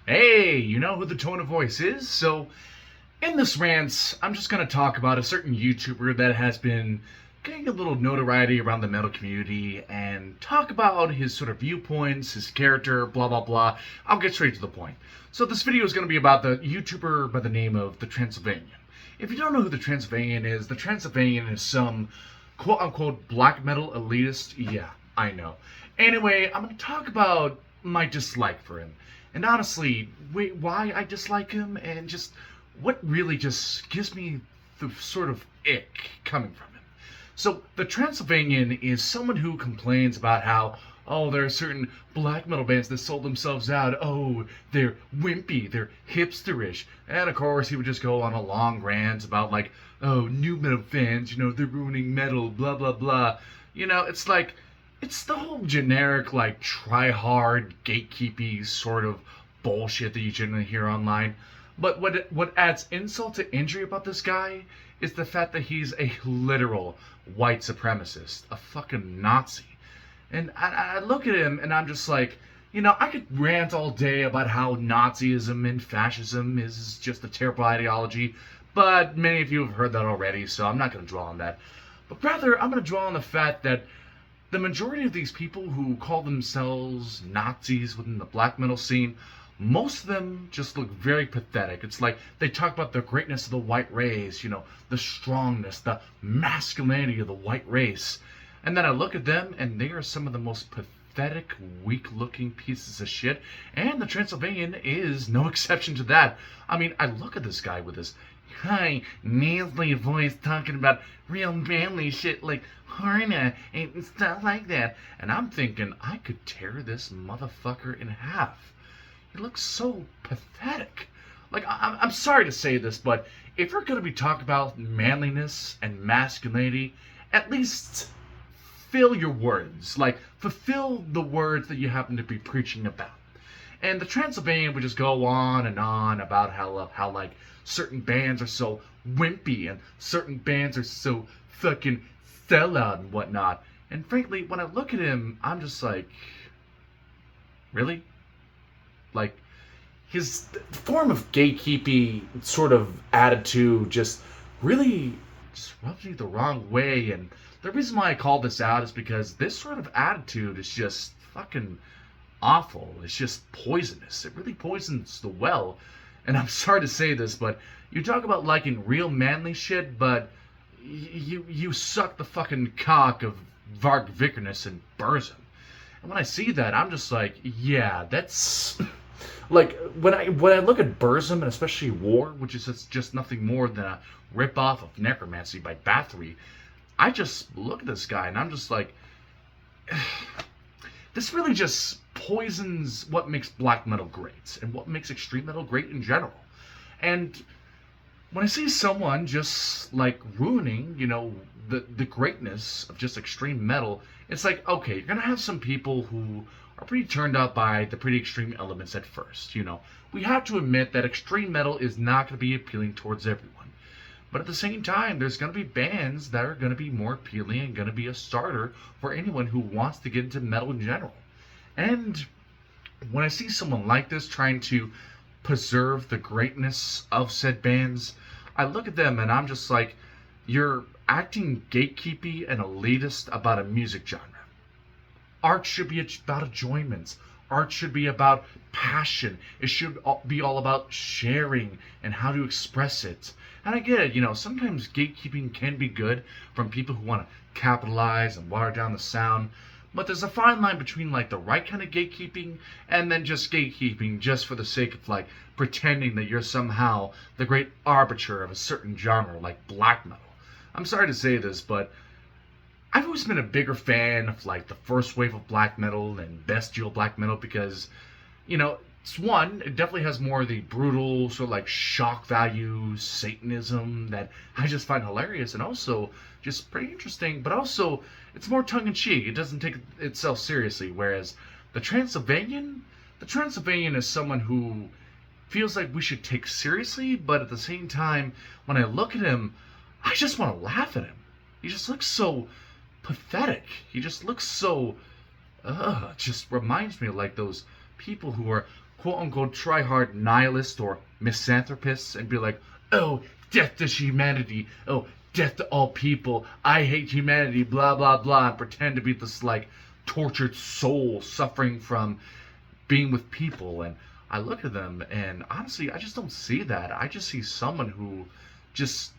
Hey, you know who the tone of voice is? So, in this rants, I'm just going to talk about a certain YouTuber that has been getting a little notoriety around the metal community and talk about his sort of viewpoints, his character, blah, blah, blah. I'll get straight to the point. So, this video is going to be about the YouTuber by the name of the Transylvanian. If you don't know who the Transylvanian is, the Transylvanian is some quote unquote black metal elitist. Yeah, I know. Anyway, I'm going to talk about my dislike for him. And honestly, why I dislike him and just what really just gives me the sort of ick coming from him. So, the Transylvanian is someone who complains about how, oh, there are certain black metal bands that sold themselves out. Oh, they're wimpy, they're hipsterish. And of course, he would just go on a long rant about, like, oh, new metal fans, they're ruining metal, blah, blah, blah. It's like, it's the whole generic, like, try hard, gatekeepy sort of bullshit that you generally hear online. But what adds insult to injury about this guy is the fact that he's a literal white supremacist, a fucking Nazi. And I look at him and I'm just like, I could rant all day about how Nazism and fascism is just a terrible ideology, but many of you have heard that already, so I'm not going to draw on that. But rather, I'm going to draw on the fact that the majority of these people who call themselves Nazis within the black metal scene, most of them just look very pathetic. It's like they talk about the greatness of the white race, the strongness, the masculinity of the white race. And then I look at them and they are some of the most pathetic, weak-looking pieces of shit. And the Transylvanian is no exception to that. I mean, I look at this guy with this high, nasally voice talking about real manly shit like Harna and stuff like that. And I'm thinking, I could tear this motherfucker in half. He looks so pathetic. Like, I'm sorry to say this, but if you're going to be talking about manliness and masculinity, at least fill your words. Like, fulfill the words that you happen to be preaching about. And the Transylvanian would just go on about how like certain bands are so wimpy and certain bands are so fucking sellout and whatnot. And frankly, when I look at him, I'm just like, really? Like, his form of gatekeeping sort of attitude just really just rubs me the wrong way. And the reason why I call this out is because this sort of attitude is just fucking awful. It's just poisonous. It really poisons the well. And I'm sorry to say this, but you talk about liking real manly shit, but you suck the fucking cock of Varg Vikernes and Burzum. And when I see that, I'm just like, yeah, that's like when I look at Burzum and especially War, which is just nothing more than a ripoff of Necromancy by Bathory. I just look at this guy and I'm just like, this really just poisons what makes black metal great and what makes extreme metal great in general. And when I see someone just like ruining, the greatness of just extreme metal, it's like, okay, you're gonna have some people who are pretty turned out by the pretty extreme elements at first. We have to admit that extreme metal is not gonna be appealing towards everyone. But at the same time, there's going to be bands that are going to be more appealing and going to be a starter for anyone who wants to get into metal in general. And when I see someone like this trying to preserve the greatness of said bands, I look at them and I'm just like, you're acting gatekeepy and elitist about a music genre. Art should be about enjoyment. Art should be about passion. It should be all about sharing and how to express it. And I get it, sometimes gatekeeping can be good from people who want to capitalize and water down the sound. But there's a fine line between like the right kind of gatekeeping and then just gatekeeping just for the sake of like pretending that you're somehow the great arbiter of a certain genre like black metal. I'm sorry to say this, but I've always been a bigger fan of like the first wave of black metal and bestial black metal because, it's one, it definitely has more of the brutal sort of like shock value Satanism that I just find hilarious and also just pretty interesting, but also it's more tongue-in-cheek. It doesn't take itself seriously, whereas the Transylvanian is someone who feels like we should take seriously, but at the same time, when I look at him, I just want to laugh at him. He just looks so pathetic. He just looks so, it just reminds me of like those people who are quote-unquote try-hard nihilists or misanthropists and be like, oh, death to humanity, oh, death to all people, I hate humanity, blah, blah, blah, and pretend to be this, like, tortured soul suffering from being with people. And I look at them, and honestly, I just don't see that. I just see someone who just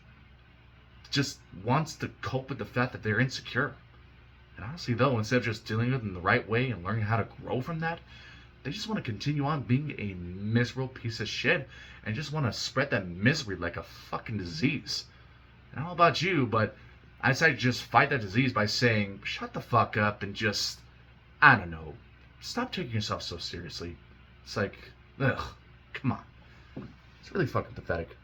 wants to cope with the fact that they're insecure. And honestly, though, instead of just dealing with it in the right way and learning how to grow from that, they just want to continue on being a miserable piece of shit and just want to spread that misery like a fucking disease. And I don't know about you, but I decided to just fight that disease by saying, shut the fuck up and just, I don't know, stop taking yourself so seriously. It's like, ugh, come on. It's really fucking pathetic.